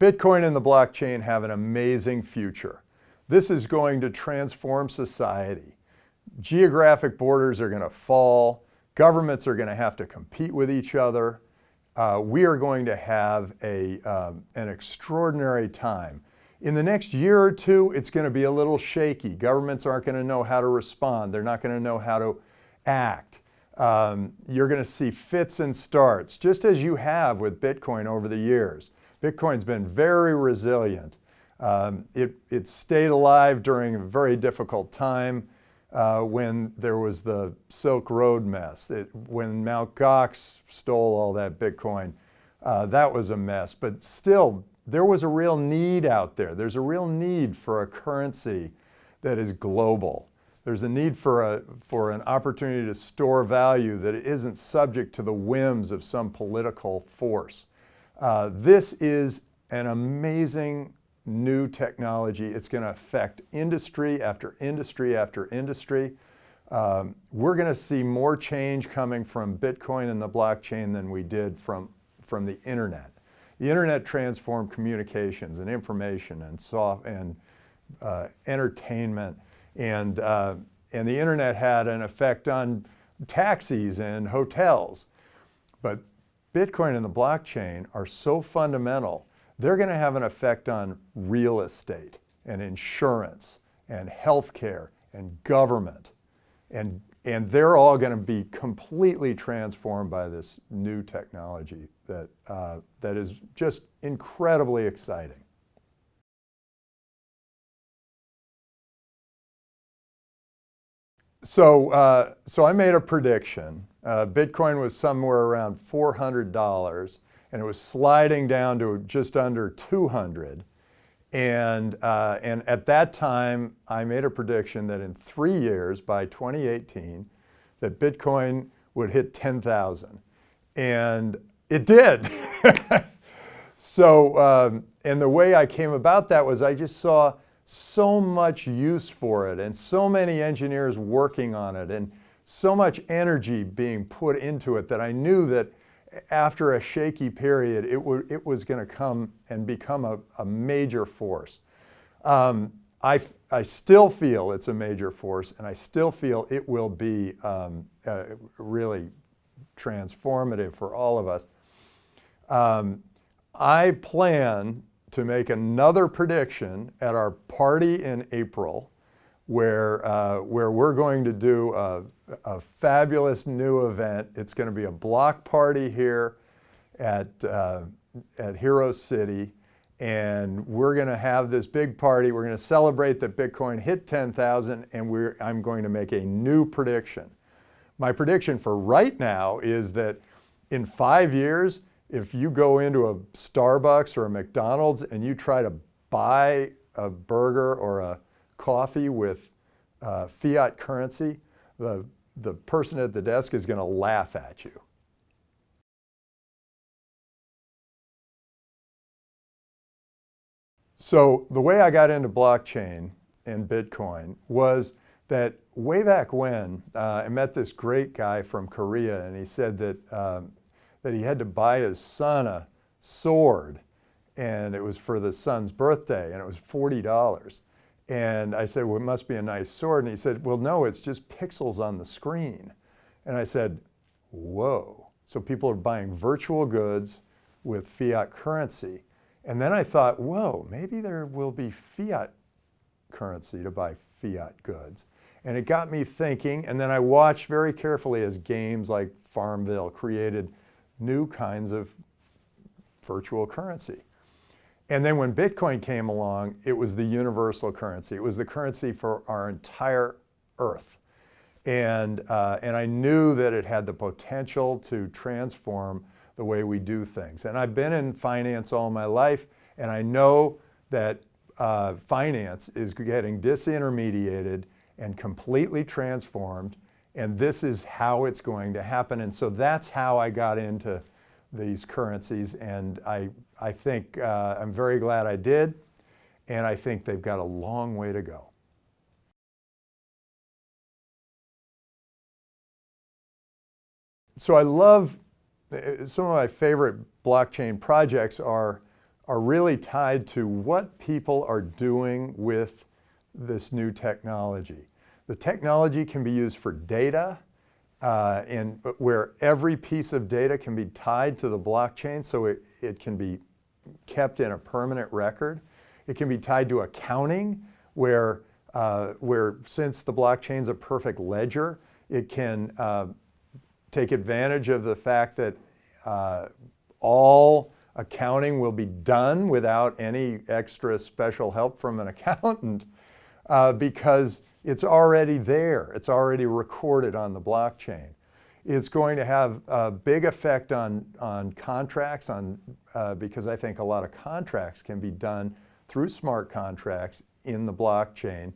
Bitcoin and the blockchain have an amazing future. This is going to transform society. Geographic borders are going to fall. Governments are going to have to compete with each other. We are going to have an extraordinary time. In the next year or two, it's going to be a little shaky. Governments aren't going to know how to respond. They're not going to know how to act. You're going to see fits and starts, just as you have with Bitcoin over the years. Bitcoin's been very resilient. It stayed alive during a very difficult time when there was the Silk Road mess. When Mt. Gox stole all that Bitcoin, that was a mess. But still, there was a real need out there. There's a real need for a currency that is global. There's a need for an opportunity to store value that isn't subject to the whims of some political force. This is an amazing new technology. It's going to affect industry after industry after industry. We're going to see more change coming from Bitcoin and the blockchain than we did from the internet. The internet transformed communications and information and entertainment, and the internet had an effect on taxis and hotels. But Bitcoin and the blockchain are so fundamental, they're going to have an effect on real estate and insurance and healthcare and government. And they're all going to be completely transformed by this new technology that is just incredibly exciting. So I made a prediction. Bitcoin was somewhere around $400, and it was sliding down to just under 200. And at that time, I made a prediction that in 3 years, by 2018, that Bitcoin would hit 10,000. And it did. So, and the way I came about that was I just saw so much use for it and so many engineers working on it and so much energy being put into it that I knew that after a shaky period, it was going to come and become a major force. I still feel it's a major force, and I still feel it will be really transformative for all of us. I plan to make another prediction at our party in April, where we're going to do a fabulous new event. It's going to be a block party here at Hero City, and we're going to have this big party. We're going to celebrate that Bitcoin hit 10,000, and I'm going to make a new prediction. My prediction for right now is that in 5 years, if you go into a Starbucks or a McDonald's and you try to buy a burger or a coffee with fiat currency, the person at the desk is going to laugh at you. So the way I got into blockchain and Bitcoin was that way back when I met this great guy from Korea, and he said that he had to buy his son a sword, and it was for the son's birthday, and it was $40. And I said, well, it must be a nice sword. And he said, well, no, it's just pixels on the screen. And I said, whoa. So people are buying virtual goods with fiat currency. And then I thought, whoa, maybe there will be fiat currency to buy fiat goods. And it got me thinking, and then I watched very carefully as games like Farmville created new kinds of virtual currency. And then when Bitcoin came along, it was the universal currency. It was the currency for our entire Earth. And I knew that it had the potential to transform the way we do things. And I've been in finance all my life, and I know that finance is getting disintermediated and completely transformed, and this is how it's going to happen. And so that's how I got into these currencies, and I think I'm very glad I did, and I think they've got a long way to go. So I love, some of my favorite blockchain projects are are really tied to what people are doing with this new technology. The technology can be used for data, and where every piece of data can be tied to the blockchain so it can be kept in a permanent record. It can be tied to accounting, where since the blockchain's a perfect ledger, it can take advantage of the fact that all accounting will be done without any extra special help from an accountant because it's already there. It's already recorded on the blockchain. It's going to have a big effect on contracts, because I think a lot of contracts can be done through smart contracts in the blockchain.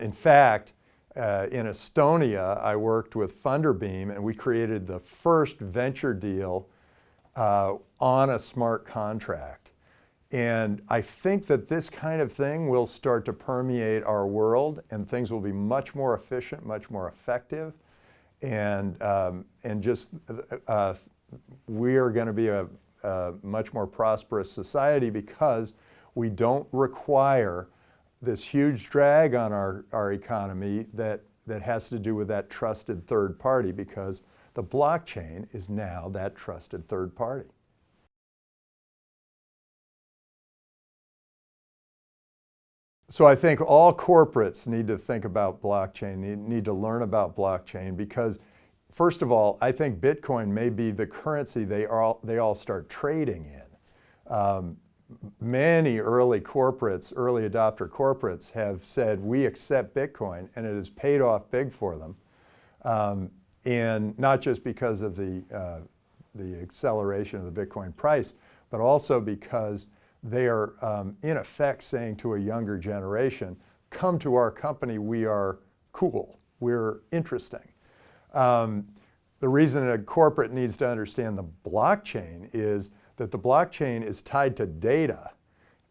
In fact, in Estonia, I worked with Funderbeam, and we created the first venture deal on a smart contract. And I think that this kind of thing will start to permeate our world, and things will be much more efficient, much more effective, and just we are going to be a much more prosperous society because we don't require this huge drag on our economy that has to do with that trusted third party, because the blockchain is now that trusted third party. So I think all corporates need to think about blockchain, need to learn about blockchain, because first of all, I think Bitcoin may be the currency they all start trading in. Many early adopter corporates have said, we accept Bitcoin, and it has paid off big for them. And not just because of the acceleration of the Bitcoin price, but also because they are in effect saying to a younger generation, come to our company, we are cool, we're interesting. The reason a corporate needs to understand the blockchain is that the blockchain is tied to data.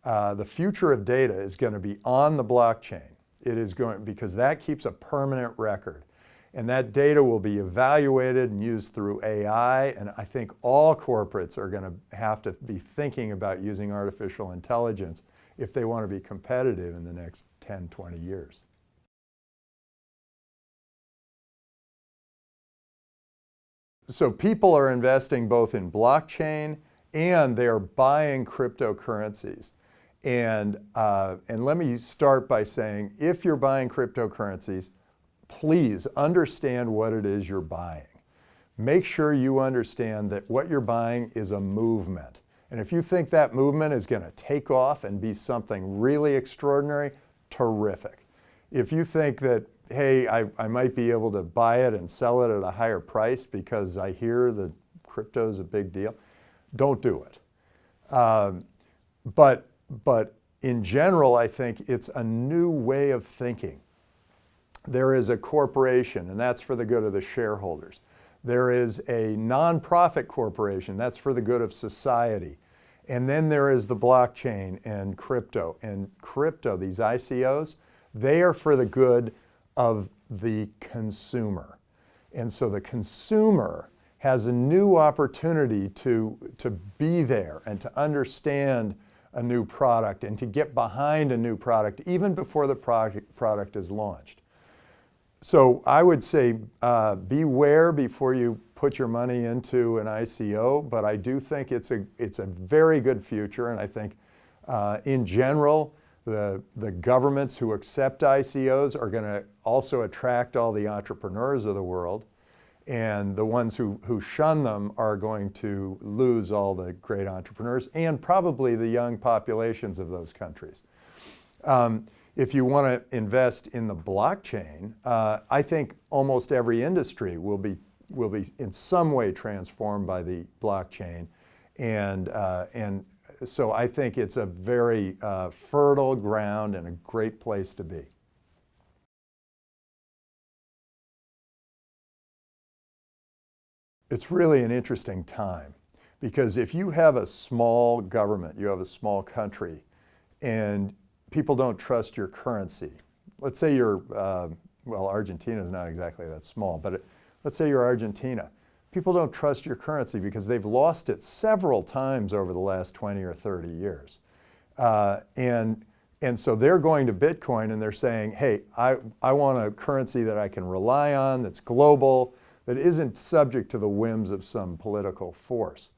The future of data is going to be on the blockchain. It is going, because that keeps a permanent record. And that data will be evaluated and used through AI, and I think all corporates are going to have to be thinking about using artificial intelligence if they want to be competitive in the next 10, 20 years. So people are investing both in blockchain and they are buying cryptocurrencies. And let me start by saying, if you're buying cryptocurrencies, please understand what it is you're buying. Make sure you understand that what you're buying is a movement. And if you think that movement is going to take off and be something really extraordinary, terrific. If you think that, hey, I might be able to buy it and sell it at a higher price because I hear that crypto is a big deal, don't do it. But in general, I think it's a new way of thinking. There is a corporation, and that's for the good of the shareholders. There is a nonprofit corporation, that's for the good of society. And then there is the blockchain and crypto. And crypto, these ICOs, they are for the good of the consumer. And so the consumer has a new opportunity to be there and to understand a new product and to get behind a new product even before the product is launched. So I would say beware before you put your money into an ICO, but I do think it's a very good future, and I think in general the governments who accept ICOs are going to also attract all the entrepreneurs of the world, and the ones who shun them are going to lose all the great entrepreneurs and probably the young populations of those countries. If you want to invest in the blockchain, I think almost every industry will be in some way transformed by the blockchain, and so I think it's a very fertile ground and a great place to be. It's really an interesting time, because if you have a small government, you have a small country, and people don't trust your currency. Let's say you're, well, Argentina is not exactly that small, but let's say you're Argentina. people don't trust your currency because they've lost it several times over the last 20 or 30 years. And so they're going to Bitcoin and they're saying, hey, I want a currency that I can rely on, that's global, that isn't subject to the whims of some political force.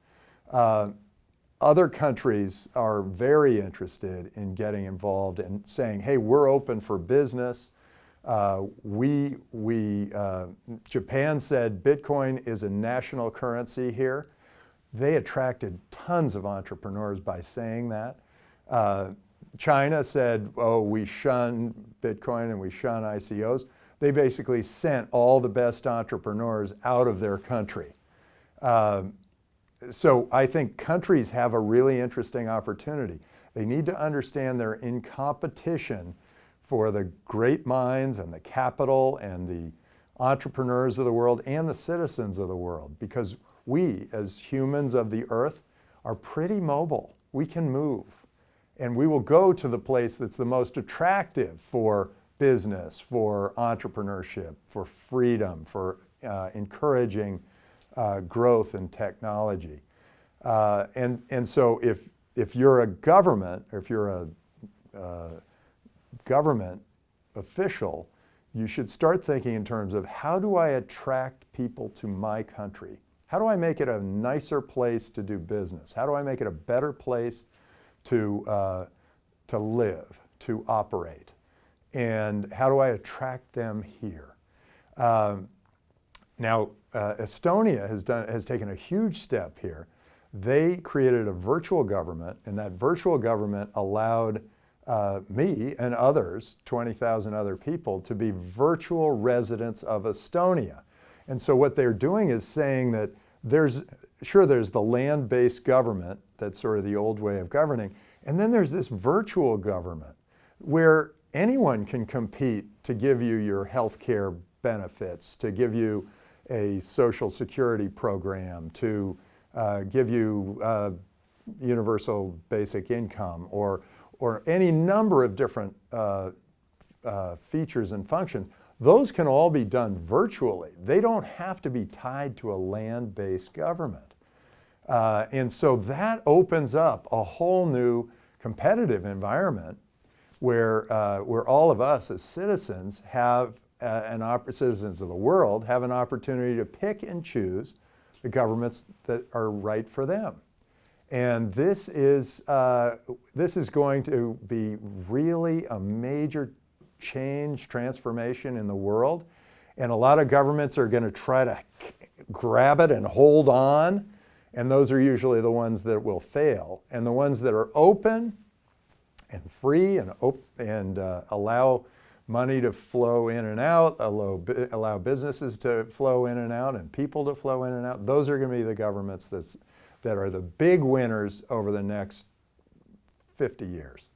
Other countries are very interested in getting involved and saying, hey, we're open for business. Japan said Bitcoin is a national currency here. They attracted tons of entrepreneurs by saying that. China said, oh, we shun Bitcoin and we shun ICOs. They basically sent all the best entrepreneurs out of their country. So I think countries have a really interesting opportunity. They need to understand they're in competition for the great minds and the capital and the entrepreneurs of the world and the citizens of the world, because we, as humans of the earth, are pretty mobile. We can move. And we will go to the place that's the most attractive for business, for entrepreneurship, for freedom, for encouraging growth and technology. And so if you're a government, or if you're a government official, you should start thinking in terms of, how do I attract people to my country? How do I make it a nicer place to do business? How do I make it a better place to live, to operate? And how do I attract them here? Now, Estonia has taken a huge step here. They created a virtual government, and that virtual government allowed me and others, 20,000 other people, to be virtual residents of Estonia. And so what they're doing is saying that there's the land-based government, that's sort of the old way of governing, and then there's this virtual government where anyone can compete to give you your health care benefits, to give you a social security program, to give you universal basic income, or any number of different features and functions. Those can all be done virtually. They don't have to be tied to a land-based government. And so that opens up a whole new competitive environment where all of us as citizens have citizens of the world have an opportunity to pick and choose the governments that are right for them. And this is going to be really a major change, transformation in the world. And a lot of governments are going to try to grab it and hold on. And those are usually the ones that will fail. And the ones that are open and free and allow money to flow in and out, allow businesses to flow in and out, and people to flow in and out, those are going to be the governments that are the big winners over the next 50 years.